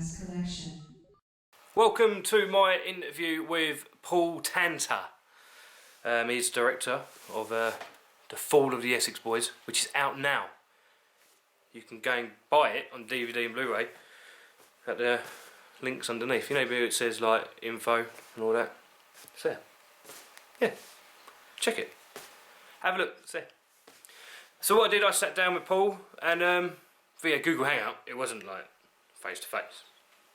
Jazz Collection. Welcome to my interview with Paul Tanter. He's director of The Fall of the Essex Boys, which is out now. You can go and buy it on DVD and Blu-ray at the links underneath. You know where it says like info and all that? It's there. Yeah, check it. Have a look, it's there. So what I did, I sat down with Paul and via Google Hangout. It wasn't like face to face.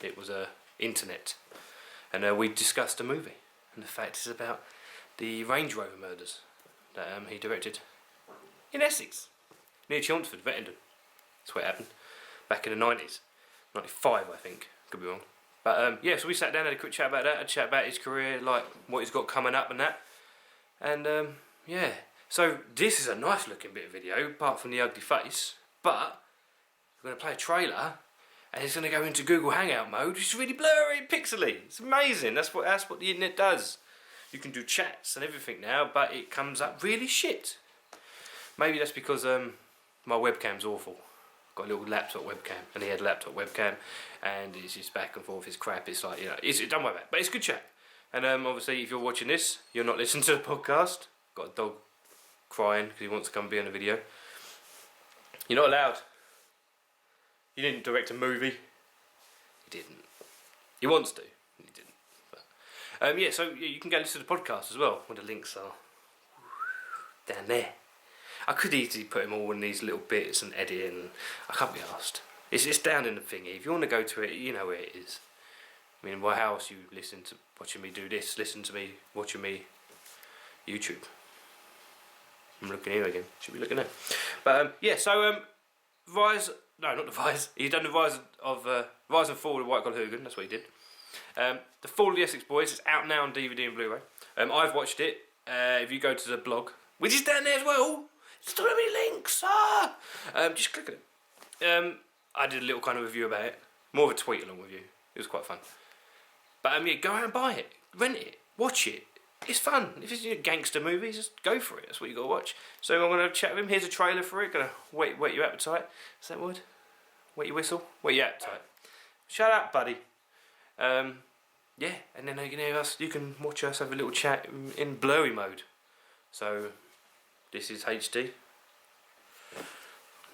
It was internet. And we discussed a movie. And the fact is about the Range Rover murders that he directed in Essex, near Chelmsford, Vettenden. That's where it happened. Back in the 90s. 95, I think. Could be wrong. But yeah, so we sat down and had a quick chat about that. A chat about his career, like what he's got coming up and that. And yeah. So this is a nice looking bit of video, apart from the ugly face. But we're going to play a trailer. And it's going to go into Google Hangout mode, which is really blurry, pixely. It's amazing. That's what the internet does. You can do chats and everything now, but it comes up really shit. Maybe that's because my webcam's awful. Got a little laptop webcam, and he had a laptop webcam, and it's just back and forth. It's crap. It's like, you know, don't worry about it. But it's good chat. And obviously, if you're watching this, you're not listening to the podcast. Got a dog crying because he wants to come be on the video. You're not allowed. He didn't direct a movie. He didn't. He wants to. He didn't. But, yeah, so you can go listen to the podcast as well, where the links are down there. I could easily put them all in these little bits and edit, and I can't be asked. It's down in the thingy. If you want to go to it, you know where it is. I mean, how else you listen to watching me do this? Listen to me watching me YouTube. I'm looking here again. Should be looking there. But yeah, so Rise. No, not the Rise. He's done the Rise and Fall of White Collar Hooligan. That's what he did. The Fall of the Essex Boys is out now on DVD and Blu-ray. I've watched it. If you go to the blog, which is down there as well, there's so many links. Just click on it. I did a little kind of review about it. More of a tweet along with you. It was quite fun. But yeah, go out and buy it, rent it, watch it. It's fun. If it's gangster movies, just go for it. That's what you got to watch. So I'm going to chat with him. Here's a trailer for it. Going to whet your appetite. Is that word? Whet your whistle? Whet your appetite. Shut up, buddy. Yeah, and then you can hear us. You can watch us have a little chat in blurry mode. So this is HD.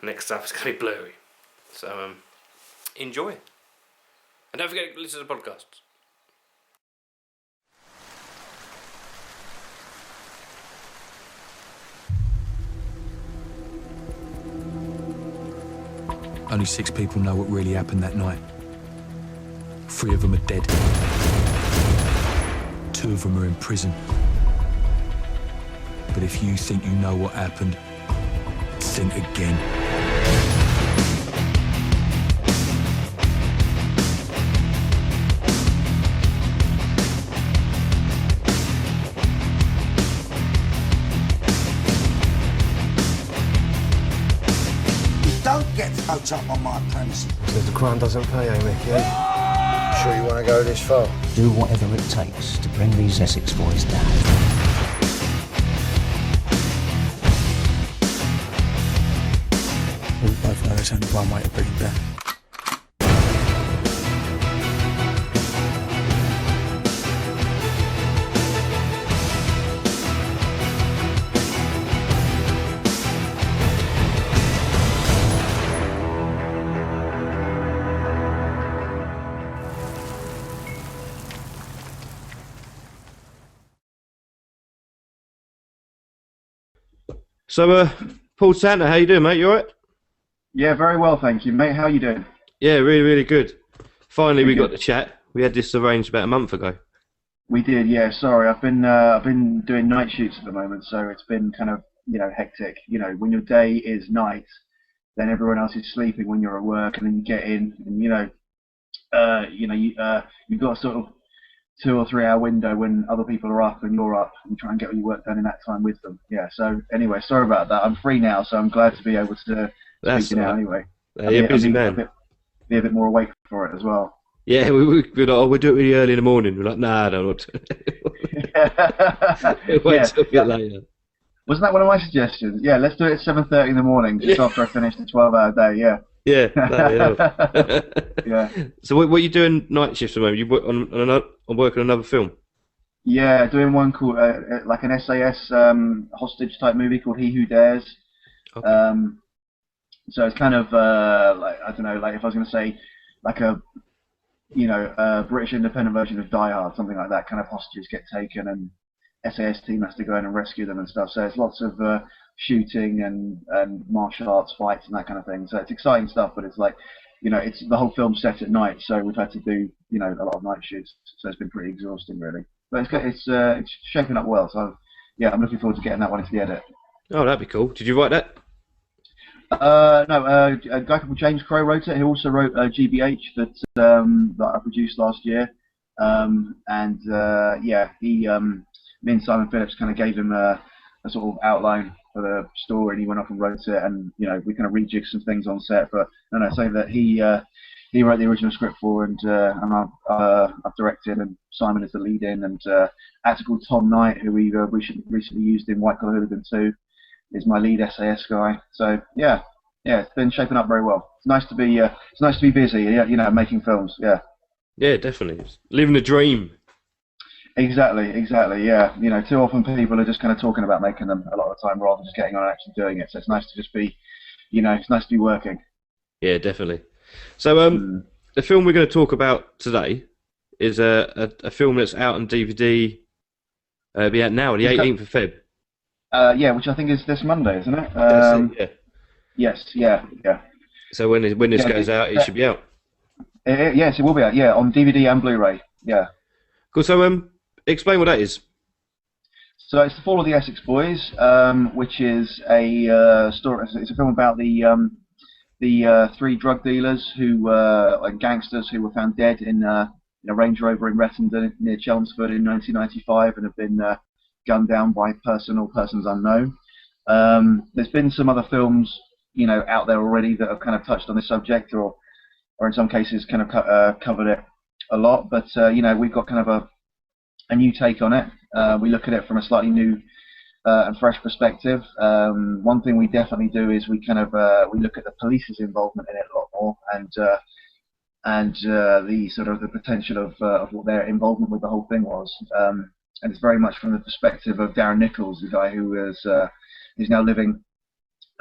Next up is going to be blurry. So enjoy. And don't forget to listen to the podcasts. Only 6 people know what really happened that night. 3 of them are dead. 2 of them are in prison. But if you think you know what happened, think again. Don't get fucked up on my premises. Says the crime doesn't pay, Amy, yeah? Sure you want to go this far? Do whatever it takes to bring these Essex boys down. We both know there's only one way to bring him down. So, Paul Tanter, how you doing, mate? You alright? Yeah, very well, thank you, mate. How are you doing? Yeah, really, really good. Finally, we got the chat. We had this arranged about a month ago. We did, yeah. Sorry, I've been doing night shoots at the moment, so it's been kind of hectic. You know, when your day is night, then everyone else is sleeping when you're at work, and then you get in, and you've got a sort of 2 or 3 hour window when other people are up and you're up, and try and get all your work done in that time with them. Yeah. So anyway, sorry about that. I'm free now, so I'm glad to be able to speak to you now. Anyway, you're a busy man. Be a bit more awake for it as well. Yeah, we're do it really early in the morning. We're like, nah, no, not. Wait till a bit later. Wasn't that one of my suggestions? Yeah, let's do it at 7:30 in the morning, just after I finish the 12-hour day. Yeah. Yeah, no, yeah. Yeah. So what are you doing night shifts at the moment? You work on working on another film? Yeah, doing one called like an SAS hostage type movie called He Who Dares. Okay. So it's kind of like, I don't know, like if I was going to say like a British independent version of Die Hard, something like that. Kind of hostages get taken and SAS team has to go in and rescue them and stuff. So it's lots of shooting and martial arts fights and that kind of thing. So it's exciting stuff, but it's like, it's the whole film set at night, so we've had to do a lot of night shoots. So it's been pretty exhausting, really. But it's good. It's shaping up well. So I'm looking forward to getting that one into the edit. Oh, that'd be cool. Did you write that? No, a guy called James Crow wrote it. He also wrote GBH that I produced last year. Me and Simon Phillips kind of gave him a sort of outline for the story, and he went off and wrote it. And we kind of rejigged some things on set. But so that he wrote the original script for, and I've directed, and Simon is the lead in, and actor called Tom Knight, who we recently used in White Collar Hooligan 2. Is my lead SAS guy. So yeah, it's been shaping up very well. It's nice to be busy, making films. Yeah. Yeah, definitely. It's living the dream. Exactly. Yeah. Too often people are just kind of talking about making them a lot of the time rather than just getting on and actually doing it. So it's nice to just be, it's nice to be working. Yeah, definitely. So the film we're going to talk about today is a film that's out on DVD. Be out now, the 18th of Feb. Yeah, which I think is this Monday, isn't it? Yeah. Yes, yeah. So when this goes out, it should be out. Yes, it will be out. Yeah, on DVD and Blu-ray. Yeah. Cool. So explain what that is. So it's The Fall of the Essex Boys, which is a story. It's a film about the three drug dealers like gangsters who were found dead in a Range Rover in Rettendon near Chelmsford in 1995 and have been gunned down by persons unknown. There's been some other films, out there already that have kind of touched on this subject, or in some cases kind of covered it a lot. But we've got kind of a new take on it. We look at it from a slightly new and fresh perspective. One thing we definitely do is we look at the police's involvement in it a lot more, and the sort of the potential of what their involvement with the whole thing was. And it's very much from the perspective of Darren Nichols, the guy who is now living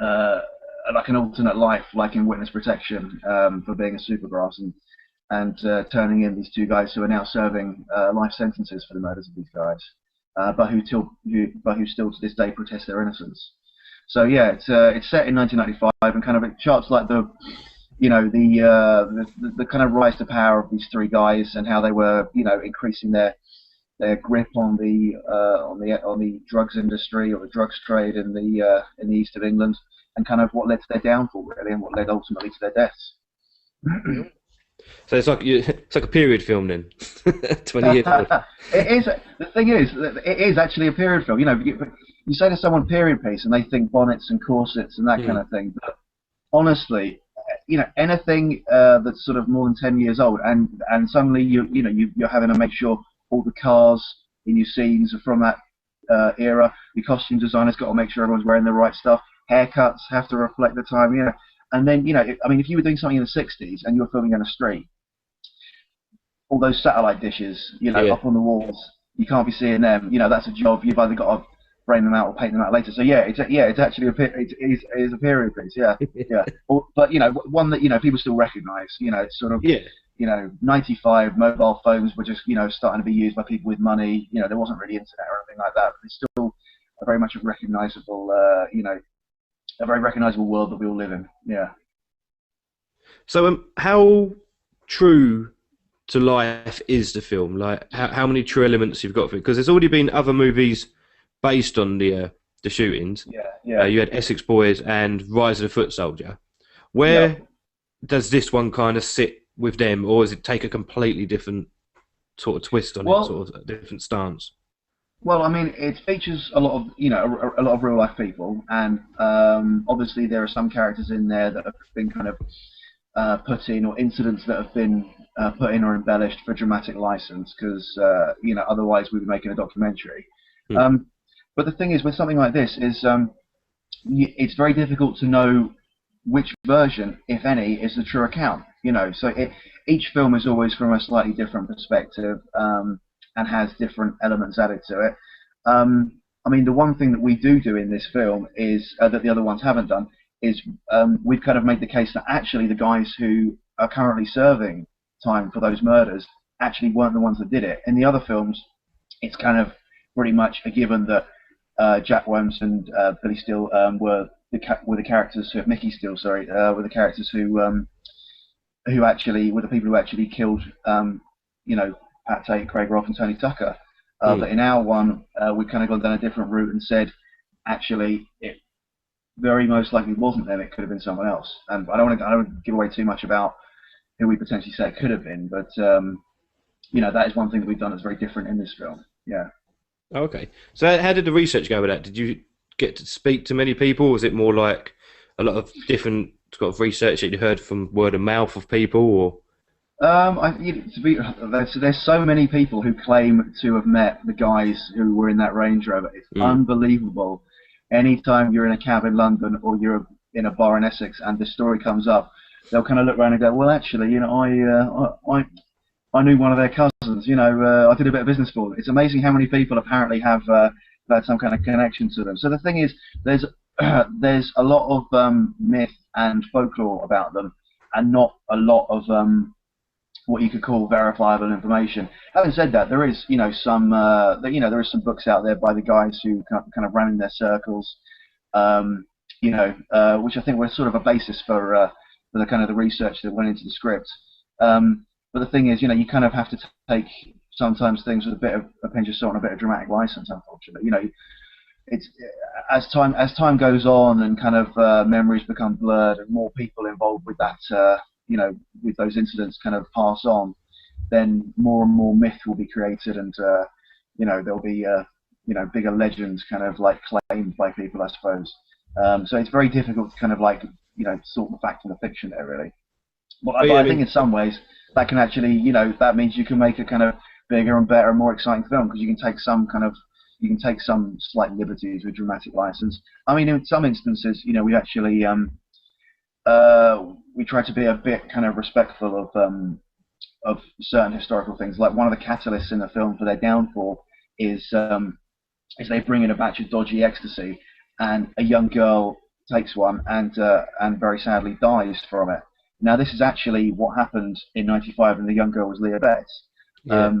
like an alternate life, like in witness protection, for being a supergrass, and turning in these two guys who are now serving life sentences for the murders of these guys, but who still to this day protest their innocence. So yeah, it's set in 1995, and kind of it charts like the kind of rise to power of these three guys, and how they were increasing their grip on the drugs industry, or the drugs trade in the east of England, and kind of what led to their downfall, really, and what led ultimately to their deaths. So it's like a period film then, 20 years old. It is. The thing is, it is actually a period film. You say to someone period piece, and they think bonnets and corsets and that kind of thing. But honestly, anything that's sort of more than 10 years old, and suddenly you're having to make sure all the cars in your scenes are from that era. Your costume designer's got to make sure everyone's wearing the right stuff. Haircuts have to reflect the time, And then, if you were doing something in the 60s and you were filming on a street, all those satellite dishes, up on the walls, you can't be seeing them. That's a job. You've either got to frame them out or paint them out later. So it's actually it is a period piece. Yeah, yeah. But one that people still recognise. It's sort of 95 mobile phones were just starting to be used by people with money. There wasn't really internet or anything like that. But it's still a very much a recognisable a very recognisable world that we all live in. Yeah. So how true to life is the film? Like how many true elements you've got for it? Because there's already been other movies based on the shootings. Yeah. You had Essex Boys and Rise of the Foot Soldier. Where does this one kind of sit with them, or does it take a completely different sort of twist on it, sort of a different stance? Well, it features a lot of a lot of real life people, and obviously there are some characters in there that have been kind of put in, or incidents that have been put in or embellished for dramatic license, because otherwise we'd be making a documentary. But the thing is, with something like this, is it's very difficult to know which version, if any, is the true account. So each film is always from a slightly different perspective, and has different elements added to it. I mean, the one thing that we do in this film is that the other ones haven't done is we've kind of made the case that actually the guys who are currently serving time for those murders actually weren't the ones that did it. In the other films, it's kind of pretty much a given that Jack Williams and Billy Steele were the characters who Mickey Steele, sorry, were the characters who actually were the people who actually killed Pat Tate, Craig Roth, and Tony Tucker. But in our one, we've kind of gone down a different route and said, actually, it very most likely wasn't them. It could have been someone else. And I don't want to give away too much about who we potentially say it could have been. But that is one thing that we've done that's very different in this film. Yeah. Okay. So how did the research go with that? Did you get to speak to many people? Or was it more like a lot of different sort of research that you heard from word of mouth of people, or? There's so many people who claim to have met the guys who were in that Range Rover. It's unbelievable. Anytime you're in a cab in London or you're in a bar in Essex and this story comes up, they'll kind of look around and go, well, actually, I knew one of their cousins. I did a bit of business for them. It's amazing how many people apparently have had some kind of connection to them. So the thing is, there's a lot of myth and folklore about them, and not a lot of what you could call verifiable information. Having said that, there is there is some books out there by the guys who kind of ran in their circles, which I think were sort of a basis for the kind of the research that went into the script. But the thing is, you kind of have to take sometimes things with a bit of a pinch of salt and a bit of dramatic license. Unfortunately, it's as time goes on and kind of memories become blurred and more people involved with that. With those incidents kind of pass on, then more and more myth will be created, and there'll be bigger legends kind of like claimed by people, I suppose. So it's very difficult to kind of like sort the fact from the fiction there, really. But I think in some ways that can actually that means you can make a kind of bigger and better and more exciting film, because you can take some slight liberties with dramatic license. I mean, in some instances, we actually we try to be a bit kind of respectful of certain historical things. Like one of the catalysts in the film for their downfall is they bring in a batch of dodgy ecstasy, and a young girl takes one and very sadly dies from it. Now this is actually what happened in '95, and the young girl was Leah Betts. Yeah.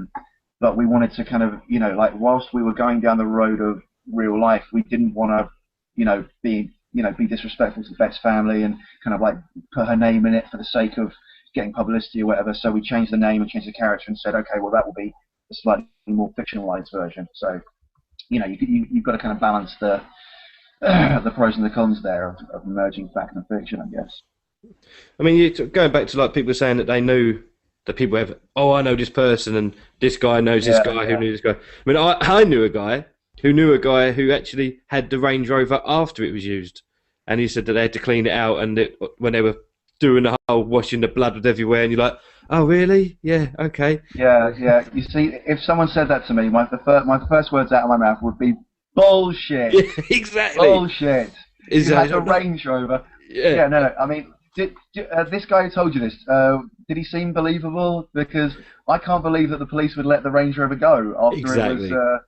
But we wanted to kind of whilst we were going down the road of real life, we didn't want to be disrespectful to Bet's family and kind of like put her name in it for the sake of getting publicity or whatever. So we changed the name and changed the character and said, okay, well that will be a slightly more fictionalized version. So you've got to kind of balance the pros and the cons there of merging fact and fiction, I guess. I mean, going back to like people saying that they knew that people have, I know this person and this guy knows this guy who knew this guy. I mean, I knew a guy who actually had the Range Rover after it was used, and he said that they had to clean it out, and when they were doing the whole washing the blood was everywhere, and you're like, oh really? Yeah, okay. Yeah. You see, if someone said that to me, my first words out of my mouth would be bullshit. Yeah, exactly. Bullshit. You had a Range Rover. Yeah. No. I mean, did this guy who told you this? Did he seem believable? Because I can't believe that the police would let the Range Rover go after exactly. it was.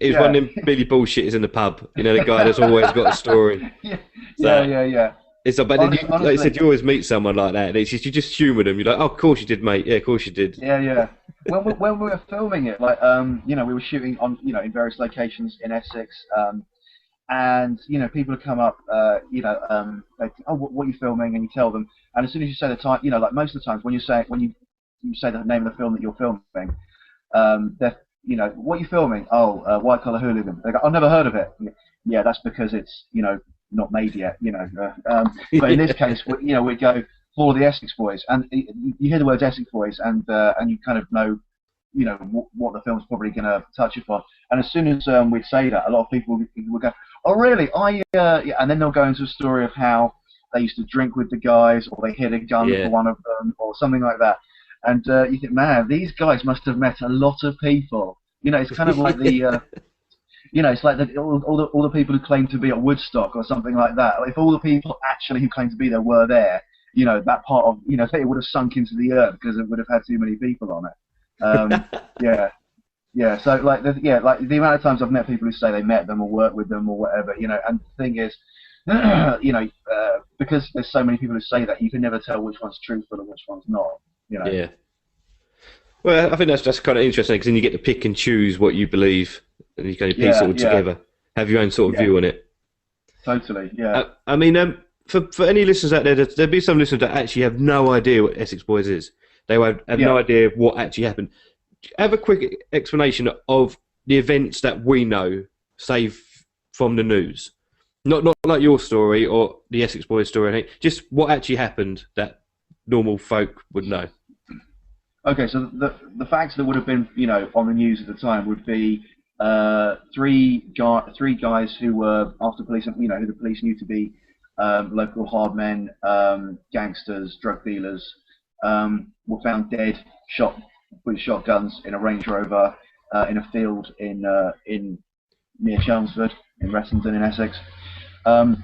He's one of them Billy bullshitters in the pub. The guy that's always got a story. Yeah. It's like, but then like you said, you always meet someone like that, and it's just, you just humour them. You're like, oh, of course you did, mate. Yeah, of course you did. Yeah. When we were filming it, like, we were shooting on, in various locations in Essex, and people would come up, like, oh, what are you filming? And you tell them, and as soon as you say the time, like most of the times when you say the name of the film that you're filming, they're, what are you filming? Oh, White Collar Hooligan. They go, I've never heard of it. Yeah, that's because it's, not made yet, but in this case, we go for the Essex Boys, and you hear the words Essex Boys, and you kind of know, what the film's probably going to touch upon. And as soon as we'd say that, a lot of people would go, oh really? And then they'll go into a story of how they used to drink with the guys, or they hid a gun for one of them, or something like that. And you think, man, these guys must have met a lot of people. It's kind of like the You know, it's like all the people who claim to be at Woodstock or something like that. If all the people actually who claim to be there were there, you know, that part of, you know, it would have sunk into the earth because it would have had too many people on it. Yeah. So like the amount of times I've met people who say they met them or worked with them or whatever, you know, and the thing is, you know, because there's so many people who say that, you can never tell which one's truthful and which one's not. You know. Yeah. Well, I think that's kind of interesting because then you get to pick and choose what you believe, and you kind of piece it all together, have your own sort of view on it. Totally. Yeah. I mean, for any listeners out there, there'll be some listeners that actually have no idea what Essex Boys is. They have no idea what actually happened. Have a quick explanation of the events that we know, say from the news. Not like your story or the Essex Boys story, I think. Just what actually happened that normal folk would know. Okay, so the facts that would have been, you know, on the news at the time would be three guys who were after police, you know, who the police knew to be local hard men, gangsters, drug dealers, were found dead, shot with shotguns in a Range Rover in a field in near Chelmsford in Ressington in Essex. And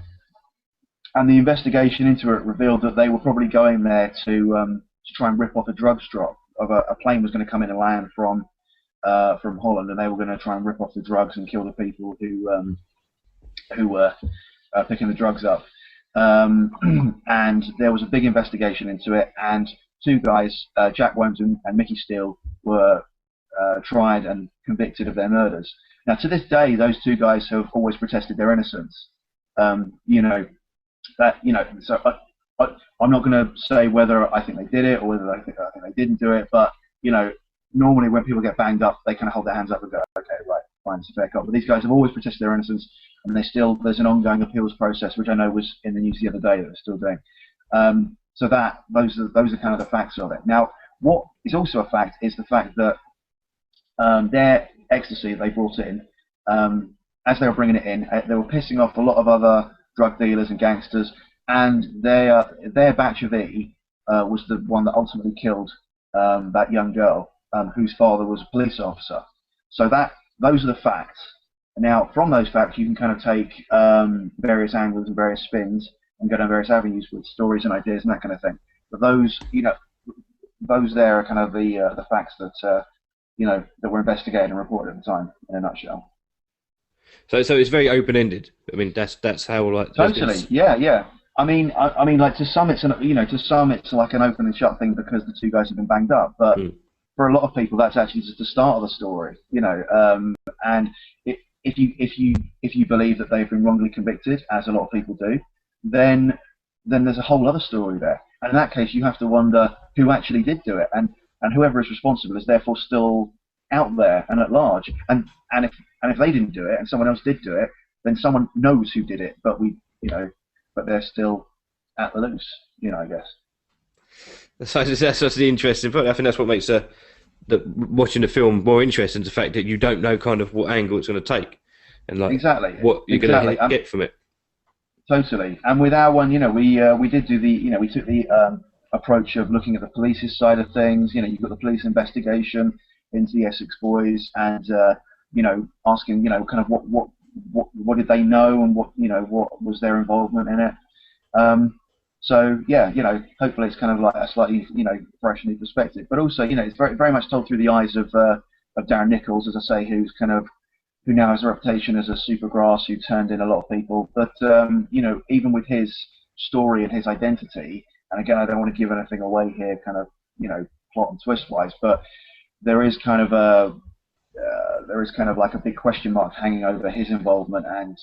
the investigation into it revealed that they were probably going there to try and rip off a drugs drop. A plane was going to come in and land from Holland, and they were going to try and rip off the drugs and kill the people who were picking the drugs up. And there was a big investigation into it, and two guys, Jack Williams and Mickey Steele, were tried and convicted of their murders. Now, to this day, those two guys have always protested their innocence. You know, so I'm not going to say whether I think they did it or whether I think they didn't do it, but, you know, normally when people get banged up, they kind of hold their hands up and go, okay, right, fine, it's a fair cop. But these guys have always protested their innocence, and there's an ongoing appeals process, which I know was in the news the other day that they're still doing. So those are kind of the facts of it. Now, what is also a fact is the fact that their ecstasy they brought in, as they were bringing it in, they were pissing off a lot of other drug dealers and gangsters, and their batch of E was the one that ultimately killed that young girl, whose father was a police officer. So those are the facts. Now, from those facts, you can kind of take various angles and various spins and go down various avenues with stories and ideas and that kind of thing. But those, you know, those there are kind of the facts that you know, that were investigated and reported at the time, in a nutshell. So it's very open-ended. I mean, that's how like totally, yeah. I mean, like to some it's like an open and shut thing because the two guys have been banged up. But for a lot of people, that's actually just the start of the story, you know. And if you believe that they've been wrongly convicted, as a lot of people do, then there's a whole other story there. And in that case, you have to wonder who actually did do it, and whoever is responsible is therefore still out there and at large. And if they didn't do it and someone else did do it, then someone knows who did it, but they're still at the loose, you know, I guess. That's the interesting point. I think that's what makes watching the film more interesting, the fact that you don't know kind of what angle it's going to take and like exactly what you're going to get from it. Totally. And with our one, you know, we did do we took the approach of looking at the police's side of things. You know, you've got the police investigation into the Essex Boys, and you know, asking, you know, kind of what did they know, and what was their involvement in it. So yeah, you know, hopefully it's kind of like a slightly, you know, fresh new perspective. But also, you know, it's very, very much told through the eyes of Darren Nichols, as I say, who now has a reputation as a supergrass who turned in a lot of people. But you know, even with his story and his identity, and again, I don't want to give anything away here, kind of, you know, plot and twist wise, but there is kind of like a big question mark hanging over his involvement and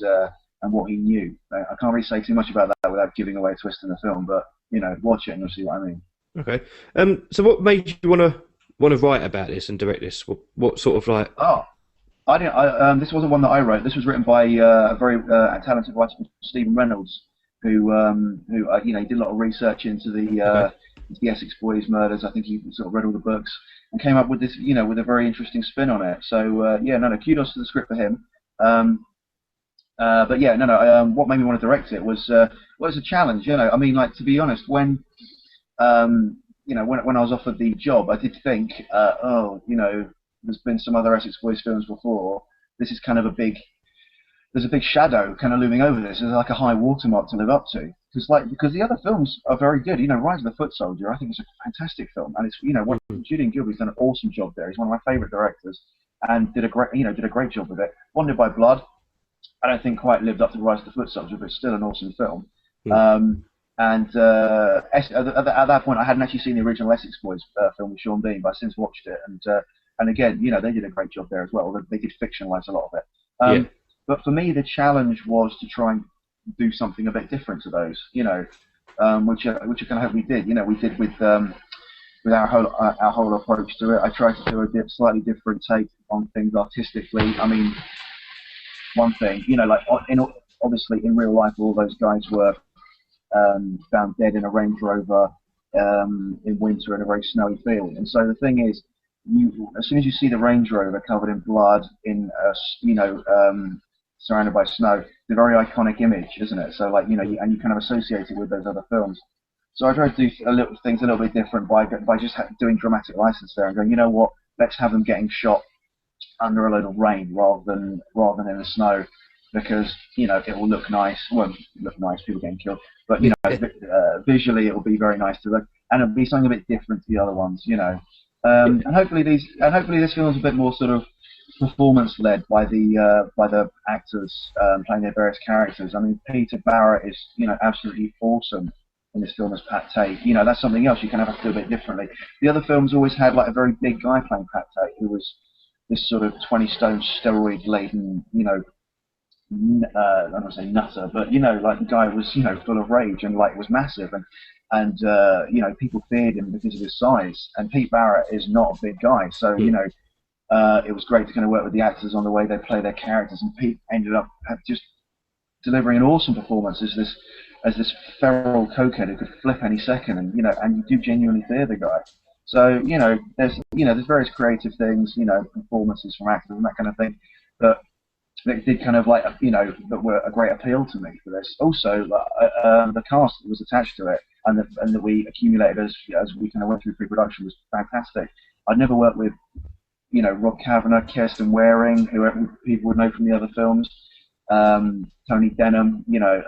what he knew. I can't really say too much about that without giving away a twist in the film, but you know, watch it and you'll see what I mean. Okay. So what made you want to write about this and direct this? What sort of like? Oh, I didn't. This wasn't one that I wrote. This was written by a very talented writer, Stephen Reynolds, who you know, he did a lot of research into the Essex Boys murders. I think he sort of read all the books and came up with this, you know, with a very interesting spin on it. So yeah, no, kudos to the script for him. But yeah, what made me want to direct it was a challenge. You know, I mean, like, to be honest, when you know, when I was offered the job, I did think, oh, you know, there's been some other Essex Boys films before. This is kind of a big there's a big shadow kind of looming over this. There's like a high watermark to live up to. Because the other films are very good. You know, Rise of the Foot Soldier, I think it's a fantastic film, and it's Julian Gilby's done an awesome job there. He's one of my favourite directors, and did a great job with it. Wanted by Blood, I don't think quite lived up to Rise of the Foot Soldier, but it's still an awesome film. At that point, I hadn't actually seen the original Essex Boys film with Sean Bean, but I've since watched it, and again, you know, they did a great job there as well. They did fictionalise a lot of it. But for me, the challenge was to try and do something a bit different to those, you know, which I kind of hope we did. You know, we did with our whole approach to it. I tried to do a slightly different take on things artistically. I mean, one thing, you know, like obviously in real life, all those guys were found dead in a Range Rover in winter in a very snowy field. And so the thing is, as soon as you see the Range Rover covered in blood, surrounded by snow, it's a very iconic image, isn't it? So, like, you know, and you kind of associate it with those other films. So I tried to do things a little bit different by just doing dramatic license there and going, you know what, let's have them getting shot under a load of rain rather than in the snow, because, you know, it will look nice. Well, look nice, people getting killed, but, you know, visually it will be very nice to look, and it'll be something a bit different to the other ones, you know. And hopefully this film is a bit more sort of performance-led by the actors playing their various characters. I mean, Peter Barrett is, you know, absolutely awesome in this film as Pat Tate. You know, that's something else you kind of have to do a bit differently. The other films always had like a very big guy playing Pat Tate, who was this sort of 20-stone steroid-laden, you know, I don't want to say nutter, but, you know, like the guy was, you know, full of rage and like was massive, and you know, people feared him because of his size. And Pete Barrett is not a big guy, so you know, it was great to kind of work with the actors on the way they play their characters. And Pete ended up just delivering an awesome performance as this feral cokehead who could flip any second, and you know, and you do genuinely fear the guy. So you know, there's various creative things, you know, performances from actors and that kind of thing, that did kind of like, you know, that were a great appeal to me for this. Also, the cast that was attached to it and that we accumulated as we kind of went through pre-production was fantastic. I'd never worked with, you know, Rob Kavanagh, Kirsten Waring, who people would know from the other films, Tony Denham, you know,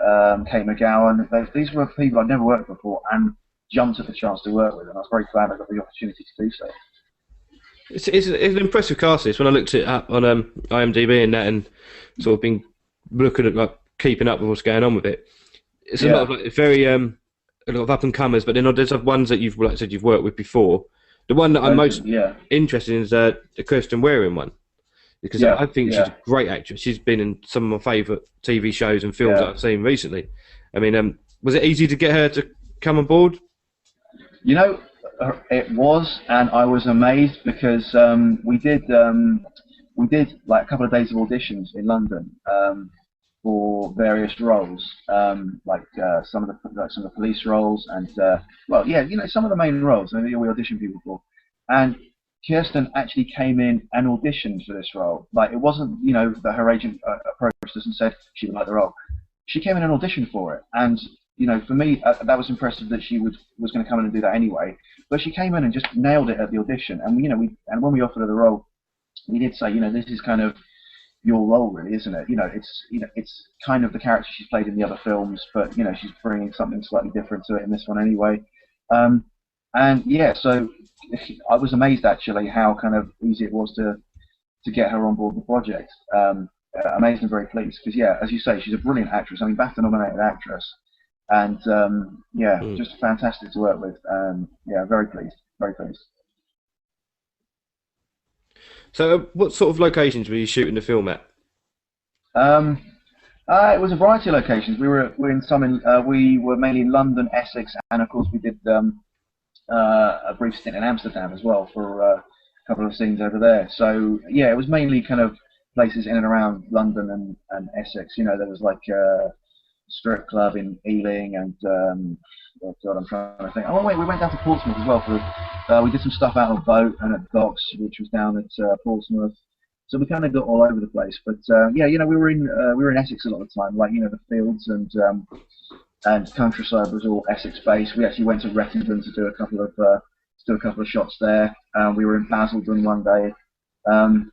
Kate McGowan. These were people I'd never worked with before and jumped at the chance to work with, and I was very glad I got the opportunity to do so. It's an impressive cast. This when I looked it up on IMDb and that, and sort of been looking at like keeping up with what's going on with it. It's a lot of like very a lot of up and comers, but then there's ones that you've, like I said, you've worked with before. The one that I'm most interested in is the Kirsten Waring one, because I think she's a great actress. She's been in some of my favourite TV shows and films that I've seen recently. I mean, was it easy to get her to come on board? You know, it was, and I was amazed because we did like a couple of days of auditions in London for various roles, like some of the police roles, and well, yeah, you know, some of the main roles. I mean, we auditioned people for, and Kirsten actually came in and auditioned for this role. Like, it wasn't, you know, that her agent approached us and said she would like the role. She came in and auditioned for it, and you know, for me, that was impressive that she was going to come in and do that anyway. But she came in and just nailed it at the audition. And you know, when we offered her the role, we did say, you know, this is kind of your role, really, isn't it? You know, it's kind of the character she's played in the other films, but you know, she's bringing something slightly different to it in this one anyway. And yeah, so I was amazed actually how kind of easy it was to get her on board the project. Amazed and very pleased because, yeah, as you say, she's a brilliant actress. I mean, BAFTA-nominated actress. And just fantastic to work with. Yeah, very pleased, very pleased. So, what sort of locations were you shooting the film at? It was a variety of locations. We were mainly in London, Essex, and of course we did a brief stint in Amsterdam as well for a couple of scenes over there. So yeah, it was mainly kind of places in and around London and Essex. You know, there was like strip club in Ealing, and oh God, I'm trying to think. Oh wait, we went down to Portsmouth as well for we did some stuff out on a boat and at docks, which was down at Portsmouth. So we kind of got all over the place. But yeah, you know, we were in Essex a lot of the time, like, you know, the fields and countryside was all Essex based. We actually went to Rettendon to do a couple of shots there. We were in Basildon one day. God,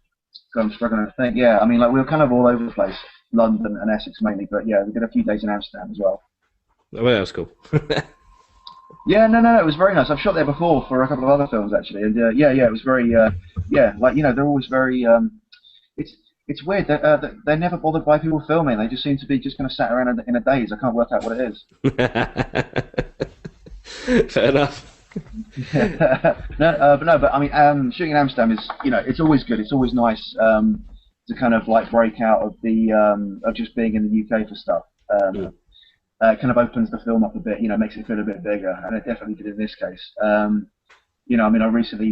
I'm struggling to think. Yeah, I mean, like, we were kind of all over the place. London and Essex mainly, but yeah, we did a few days in Amsterdam as well. Oh, well, that was cool. Yeah, no, it was very nice. I've shot there before for a couple of other films actually, and yeah, it was very, like they're always very. It's weird that they're never bothered by people filming. They just seem to be just kind of sat around in a daze. I can't work out what it is. Fair enough. But I mean, shooting in Amsterdam is, it's always good. It's always nice to kind of like break out of the of just being in the UK for stuff. It kind of opens the film up a bit, makes it feel a bit bigger, and it definitely did in this case. I mean, I recently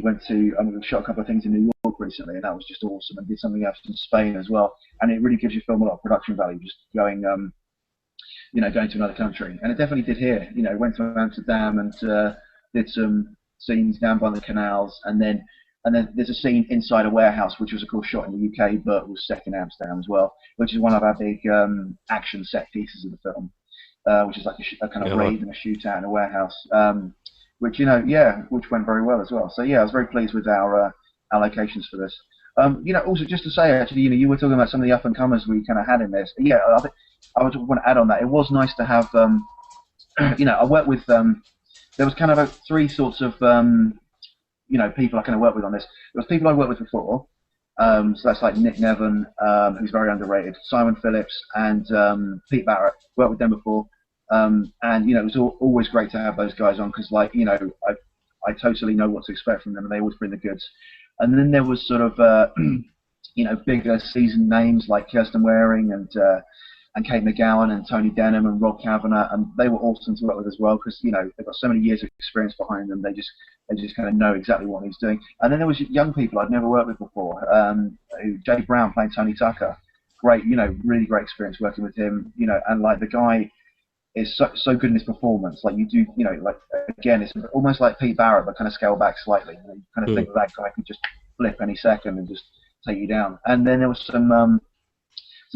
shot a couple of things in New York recently, and that was just awesome, and did something else in Spain as well, and it really gives your film a lot of production value, just going, going to another country, and it definitely did here. Went to Amsterdam and did some scenes down by the canals, and then there's a scene inside a warehouse, which was of course shot in the UK, but was set in Amsterdam as well, which is one of our big action set pieces of the film. Which is like a kind of raid and a shootout in a warehouse, which which went very well as well. So yeah, I was very pleased with our allocations for this. Also just to say, actually, you were talking about some of the up and comers we kind of had in this. Yeah, I would want to add on that. It was nice to have, I worked with. There was kind of three sorts of, people I kind of worked with on this. There was people I worked with before. So that's like Nick Nevin, who's very underrated, Simon Phillips, and Pete Barrett. Worked with them before, and it was always great to have those guys on because, I totally know what to expect from them, and they always bring the goods. And then there was sort of, bigger seasoned names like Kirsten Waring and Kate McGowan and Tony Denham and Rob Kavanagh, and they were awesome to work with as well because they've got so many years of experience behind them. They just kind of know exactly what he's doing. And then there was young people I'd never worked with before. Jay Brown playing Tony Tucker, great, really great experience working with him. And like the guy is so good in his performance. Like you do, again, it's almost like Pete Barrett, but kind of scale back slightly. You kind of think that guy could just flip any second and just take you down. And then there was some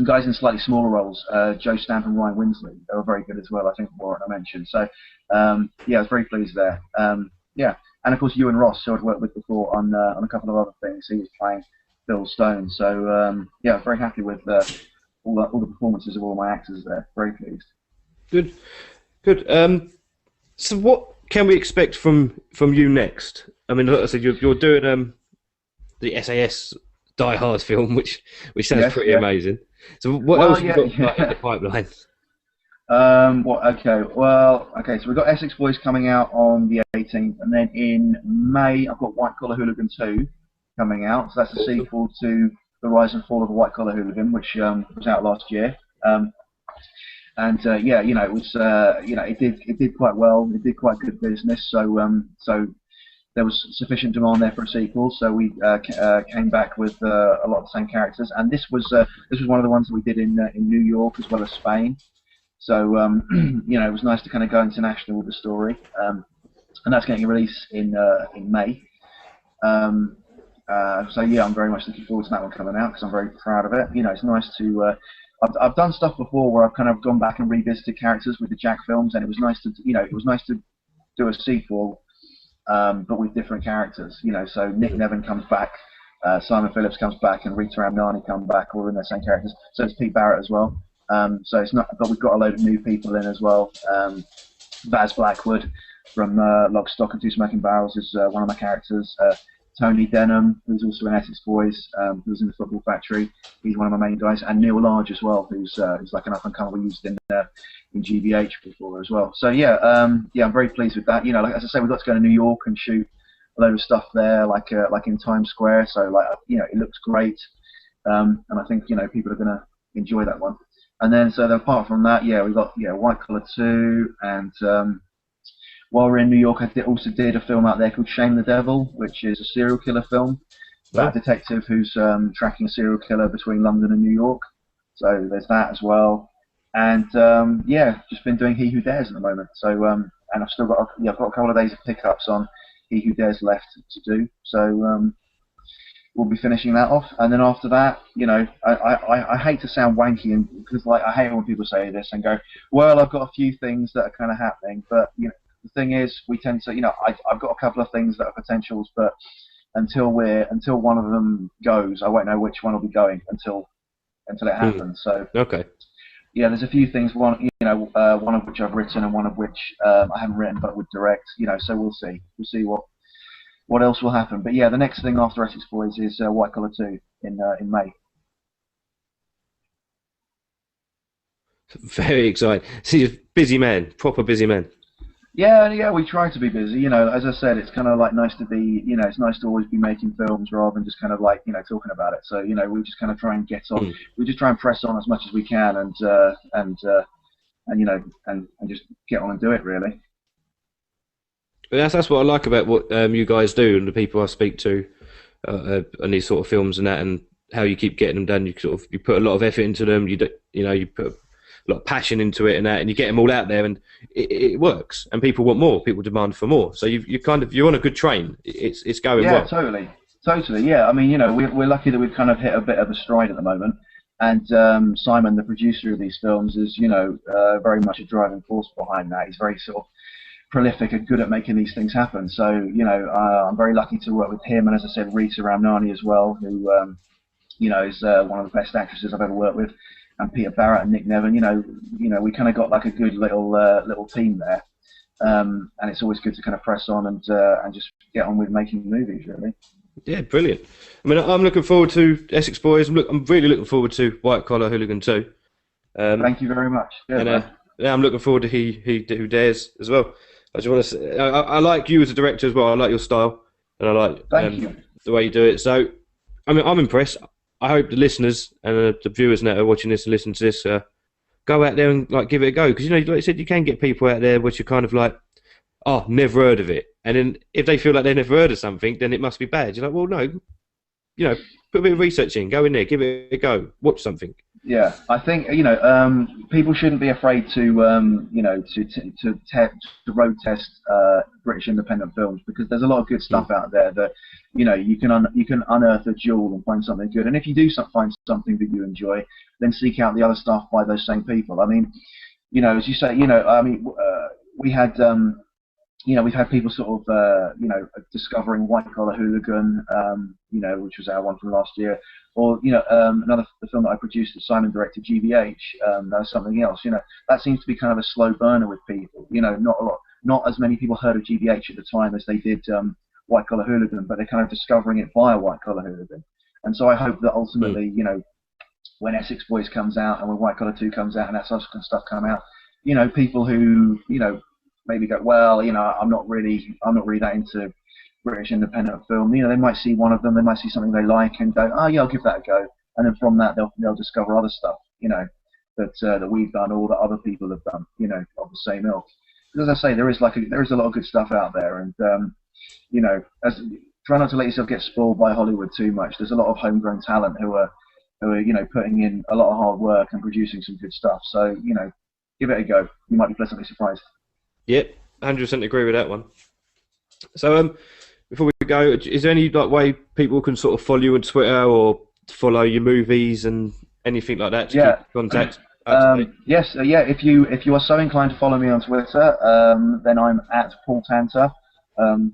guys in slightly smaller roles, Joe Stamp and Ryan Winsley. They were very good as well, I think Warren I mentioned. So, I was very pleased there. And of course Ewan Ross, who I'd worked with before on a couple of other things. He was playing Bill Stone. So, I was very happy with all the performances of all my actors there. Very pleased. Good. So what can we expect from you next? I mean, like I said, you're doing the SAS Die Hard film, which sounds pretty amazing. So what else have you got in the pipeline? So we've got Essex Boys coming out on the 18th, and then in May I've got White Collar Hooligan 2 coming out. So that's a sequel to The Rise and Fall of the White Collar Hooligan, which was out last year. It was it did quite well. It did quite good business. So there was sufficient demand there for a sequel. So we came back with a lot of the same characters, and this was one of the ones that we did in New York as well as Spain. So it was nice to kind of go international with the story, and that's getting a release in May. I'm very much looking forward to that one coming out because I'm very proud of it. It's nice to. I've done stuff before where I've kind of gone back and revisited characters with the Jack films, and it was nice to do a sequel, but with different characters. So Nick Nevin comes back, Simon Phillips comes back, and Rita Ramnani come back, all in their same characters. So it's Pete Barrett as well. So it's not, but we've got a load of new people in as well. Vaz Blackwood from Lock, Stock and Two Smoking Barrels is one of my characters. Tony Denham, who's also in Essex Boys, who's in the Football Factory. He's one of my main guys, and Neil Large as well, who's like an up and comer we used in GBH before as well. So I'm very pleased with that. As I say, we got to go to New York and shoot a load of stuff there, like in Times Square. So it looks great, and I think people are going to enjoy that one. And then apart from that, we got White Collar 2, and while we're in New York, I also did a film out there called Shame the Devil, which is a serial killer film about a detective who's tracking a serial killer between London and New York. So there's that as well. And just been doing He Who Dares at the moment. So and I've still got I've got a couple of days of pickups on He Who Dares left to do. So we'll be finishing that off, and then after that, I hate to sound wanky, and because I hate when people say this and go, well, I've got a few things that are kind of happening, but the thing is, we tend to, I've got a couple of things that are potentials, but until one of them goes, I won't know which one will be going until until it happens. So Okay. yeah, there's a few things. One of which I've written, and one of which I haven't written but would direct. So we'll see. We'll see what else will happen. But yeah, the next thing after Essex Boys is White Collar 2 in May. Very exciting. See, you're a busy man, proper busy man. Yeah, we try to be busy. As I said, it's kind of like nice to be. It's nice to always be making films rather than just kind of like talking about it. So we just kind of try and get on. We just try and press on as much as we can, and just get on and do it really. But that's what I like about what you guys do and the people I speak to on these sort of films and that, and how you keep getting them done. You put a lot of effort into them. You put a lot of passion into it and that, and you get them all out there, and it works. And people want more. People demand for more. So you're on a good train. It's going well. Yeah, totally. Yeah, I mean, we're lucky that we've kind of hit a bit of a stride at the moment. And Simon, the producer of these films, is very much a driving force behind that. He's very sort of prolific and good at making these things happen. So I'm very lucky to work with him, and as I said, Rita Ramnani as well, who is one of the best actresses I've ever worked with, and Peter Barrett and Nick Nevin. We kind of got like a good little team there, and it's always good to kind of press on and just get on with making movies, really. Yeah, brilliant. I mean, I'm looking forward to Essex Boys. I'm really looking forward to White Collar Hooligan 2. Thank you very much. And I'm looking forward to He Who Dares as well. I just want to say, I like you as a director as well. I like your style, and I like the way you do it. So, I mean, I'm impressed. I hope the listeners and the viewers that are watching this and listening to this go out there and give it a go, because like I said, you can get people out there which are kind of like, oh, never heard of it, and then if they feel like they've never heard of something, then it must be bad. You're like, well, no, put a bit of research in, go in there, give it a go, watch something. Yeah, I think people shouldn't be afraid to road test British independent films, because there's a lot of good stuff out there that you can unearth a jewel and find something good. And if you do find something that you enjoy, then seek out the other stuff by those same people. I mean, as you say, we had we've had people sort of discovering White Collar Hooligan, which was our one from last year. Or the film that I produced that Simon directed, GBH, that was something else. That seems to be kind of a slow burner with people. Not as many people heard of GBH at the time as they did White Collar Hooligan, but they're kind of discovering it via White Collar Hooligan. And so I hope that ultimately, when Essex Boys comes out and when White Collar 2 comes out and that sort of stuff come out, people who maybe go, well, I'm not really that into British independent film. They might see one of them, they might see something they like and go, oh yeah, I'll give that a go. And then from that, they'll discover other stuff, that we've done or that other people have done, of the same ilk. Because as I say, there is a lot of good stuff out there, and try not to let yourself get spoiled by Hollywood too much. There's a lot of homegrown talent who are putting in a lot of hard work and producing some good stuff. So give it a go. You might be pleasantly surprised. Yep, 100% agree with that one. So before we go, is there any way people can sort of follow you on Twitter or follow your movies and anything like that to keep contact? Yes, if you are so inclined to follow me on Twitter, then I'm at Paul Tanter, and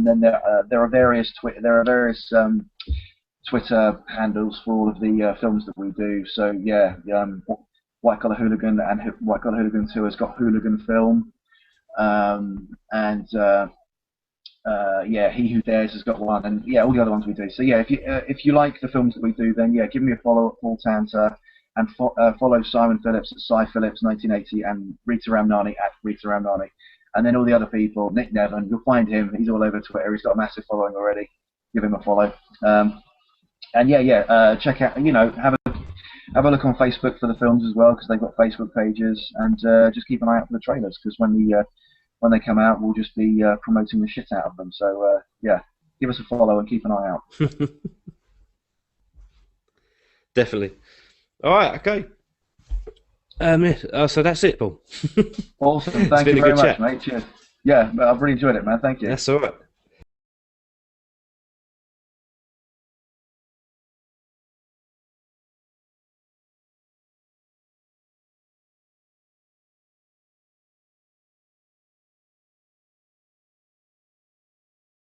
then there are various Twitter handles for all of the films that we do. So White Collar Hooligan and White Collar Hooligan 2 has got Hooligan Film, He Who Dares has got one, and all the other ones we do. So if you like the films that we do, then give me a follow at Paul Tanter, and follow Simon Phillips at Cy Phillips 1980 and Rita Ramnani at Rita Ramnani, and then all the other people, Nick Nevin, you'll find him. He's all over Twitter. He's got a massive following already. Give him a follow. Check out, have a look on Facebook for the films as well, because they've got Facebook pages, and just keep an eye out for the trailers, because when they come out, we'll just be promoting the shit out of them. So give us a follow and keep an eye out. Definitely. All right, okay. So that's it, Paul. Awesome. Thank you very much, mate. Cheers. Yeah, I've really enjoyed it, man. Thank you. That's all right.